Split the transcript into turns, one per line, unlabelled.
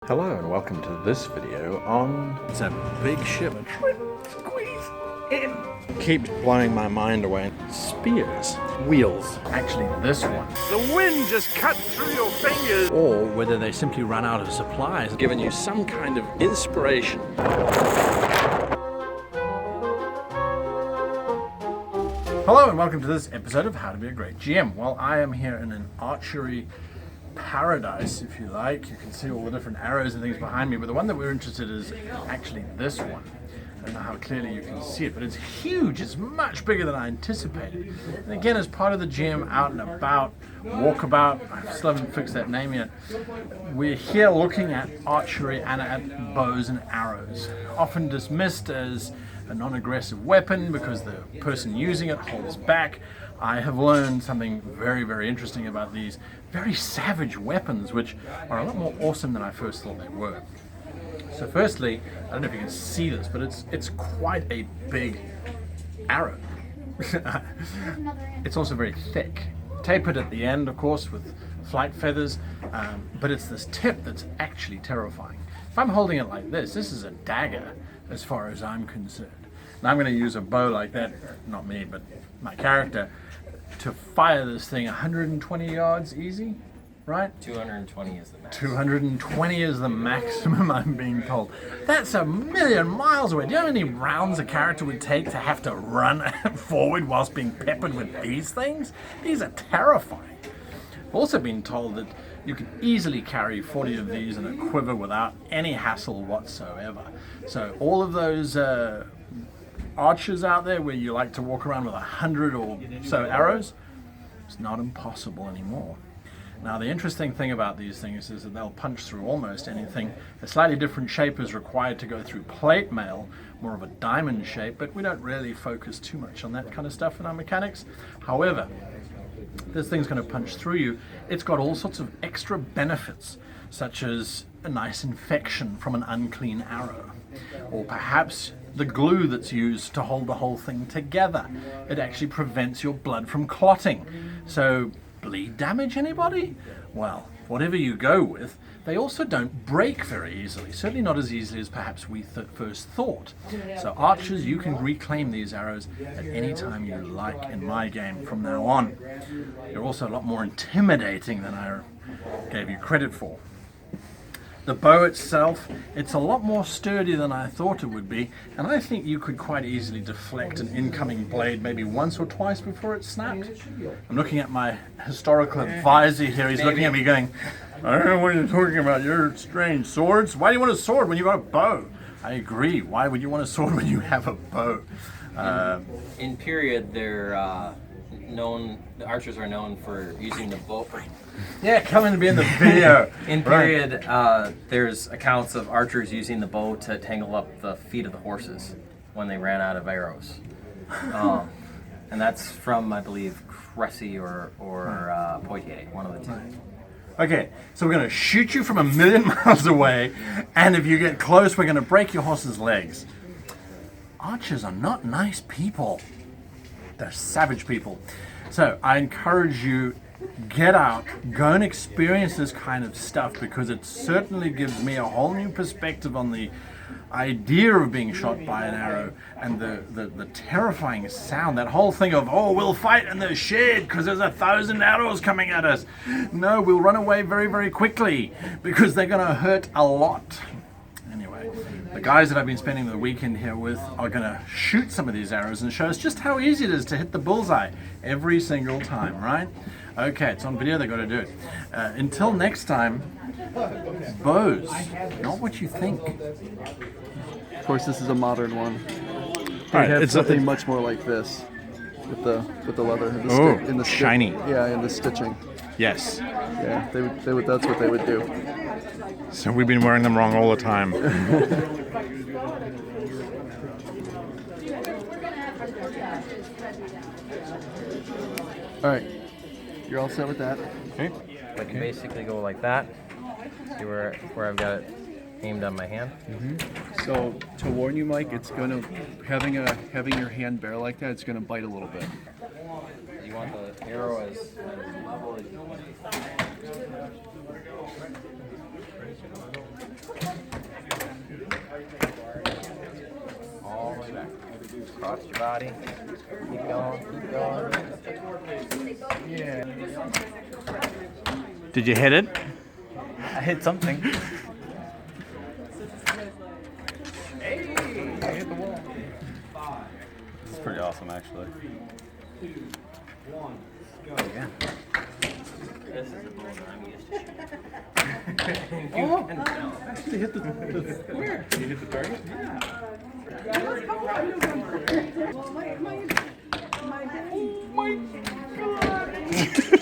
Hello and welcome to this video on... It's a big ship. Squeeze in. Keeps blowing my mind away. Spears. Wheels. Actually this one. The wind just cut through your fingers. Or whether they simply run out of supplies, giving you some kind of inspiration. Hello and welcome to this episode of How to Be a Great GM. Well, I am here in an archery paradise, if you like. You can see all the different arrows and things behind me, but the one that we're interested in is actually this one. I don't know how clearly you can see it, but it's huge. It's much bigger than I anticipated. And again, as part of the GM Out and About, Walkabout, I still haven't fixed that name yet, we're here looking at archery and at bows and arrows. Often dismissed as a non-aggressive weapon because the person using it holds back. I have learned something very, very interesting about these very savage weapons, which are a lot more awesome than I first thought they were. So firstly, I don't know if you can see this, but it's quite a big arrow. It's also very thick. Tapered at the end, of course, with flight feathers, but it's this tip that's actually terrifying. If I'm holding it like this is a dagger as far as I'm concerned. And I'm going to use a bow like that, not me, but my character, to fire this thing 120 yards easy, right?
220 is the max.
220 is the maximum, I'm being told. That's a million miles away. Do you know how many rounds a character would take to have to run forward whilst being peppered with these things? These are terrifying. I've also been told that you can easily carry 40 of these in a quiver without any hassle whatsoever. So all of those archers out there where you like to walk around with 100 or so arrows, it's not impossible anymore. Now the interesting thing about these things is that they'll punch through almost anything. A slightly different shape is required to go through plate mail, more of a diamond shape, but we don't really focus too much on that kind of stuff in our mechanics. However, this thing's going to punch through you. It's got all sorts of extra benefits, such as a nice infection from an unclean arrow, or perhaps the glue that's used to hold the whole thing together. It actually prevents your blood from clotting. So, bleed damage, anybody? Well, whatever you go with, they also don't break very easily, certainly not as easily as perhaps we first thought. So archers, you can reclaim these arrows at any time you like in my game from now on. They're also a lot more intimidating than I gave you credit for. The bow itself, it's a lot more sturdy than I thought it would be, and I think you could quite easily deflect an incoming blade maybe once or twice before it snapped. I'm looking at my historical advisor here. He's looking at me going, I don't know what you're talking about. You're strange. Swords? Why do you want a sword when you got a bow? I agree. Why would you want a sword when you have a bow?
In period, they're known. The archers are known for using the bow.
Yeah, coming to be in the video.
In period, there's accounts of archers using the bow to tangle up the feet of the horses when they ran out of arrows, and that's from, I believe, Cressy or Poitiers, one of the two.
Okay, so we're going to shoot you from a million miles away, and if you get close, we're going to break your horse's legs. Archers are not nice people. They're savage people. So I encourage you, get out, go and experience this kind of stuff, because it certainly gives me a whole new perspective on the idea of being shot by an arrow and the terrifying sound. That whole thing of, oh, we'll fight in the shed because there's 1,000 arrows coming at us. No, we'll run away very, very quickly because they're going to hurt a lot. Anyway, the guys that I've been spending the weekend here with are going to shoot some of these arrows and show us just how easy it is to hit the bullseye every single time, right? Okay, it's on video, they've got to do it. Until next time, bows, not what you think.
Of course, this is a modern one.
Right,
They have
it's
something much more like this with the leather and the
Oh,
in the
shiny.
Yeah, and the stitching.
Yes.
Yeah, they would. That's what they would do.
So we've been wearing them wrong all the time.
All right, you're all set with that.
Okay.
I can basically go like that. See where I've got it aimed on my hand.
So to warn you, Mike, it's gonna having your hand bare like that. It's gonna bite a little bit.
You want the arrow as level as you want. across your body. Keep going, keep going.
Yeah.
Did you hit it?
I hit something.
Hey, I hit the wall.
It's pretty awesome, actually.
Yeah. This is the bullseye I'm used to shooting.
Oh, actually hit the square. You hit the target?
Oh my god!